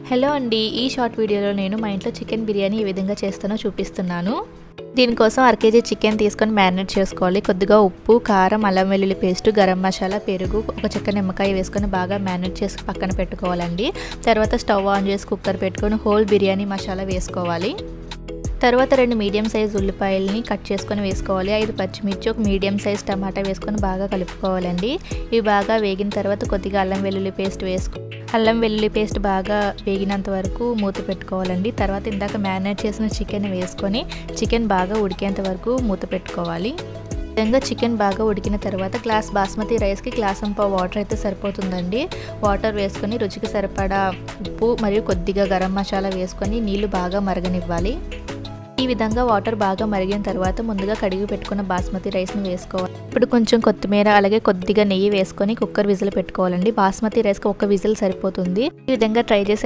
Hello అండి, ఈ short వీడియోలో నేను మా ఇంట్లో చికెన్ బిర్యానీ ఏ విధంగా చేస్తానో చూపిస్తున్నాను. దీనికోసం అరకేజీ చికెన్ తీసుకొని మ్యారినేట్ చేసుకోవాలి. కొద్దిగా ఉప్పు, కారం, అల్లం వెల్లుల్లి పేస్ట్, గరం మసాలా, పెరుగు, ఒక చెక్క నిమ్మకాయ వేసుకొని బాగా మ్యారినేట్ చేసి పక్కన పెట్టుకోవాలండి. తర్వాత స్టవ్ ఆన్ చేసి కుక్కర్ పెట్టుకొని హోల్ బిర్యానీ మసాలా వేసుకోవాలి. తర్వాత 2 మీడియం సైజ్ ఉల్లిపాయలని కట్ చేసుకొని వేసుకోవాలి. 5 పచ్చిమిర్చి, ఒక మీడియం సైజ్ టమాటా వేసుకొని బాగా కలుపుకోవాలండి. ఇవి బాగా వేగిన తర్వాత కొద్దిగా అల్లం వెల్లుల్లి పేస్ట్ బాగా వేగినంత వరకు మూత పెట్టుకోవాలండి. తర్వాత ఇందాక మ్యారినేట్ చేసిన చికెన్ వేసుకొని చికెన్ బాగా ఉడికేంత వరకు మూత పెట్టుకోవాలి. విధంగా చికెన్ బాగా ఉడికిన తర్వాత గ్లాస్ బాస్మతి రైస్కి గ్లాస్ అంప వాటర్ అయితే సరిపోతుందండి. వాటర్ వేసుకొని రుచికి సరిపడా ఉప్పు మరియు కొద్దిగా గరం మసాలా వేసుకొని నీళ్లు బాగా మరగనివ్వాలి. ఈ విధంగా వాటర్ బాగా మరిగిన తర్వాత ముందుగా కడిగి పెట్టుకున్న బాస్మతి రైస్ని వేసుకోవాలి. ఇప్పుడు కొంచెం కొత్తిమీర అలాగే కొద్దిగా నెయ్యి వేసుకొని కుక్కర్ విజిల్ పెట్టుకోవాలండి. బాస్మతి రైస్కి 1 విజిల్ సరిపోతుంది. ఈ విధంగా ట్రై చేసి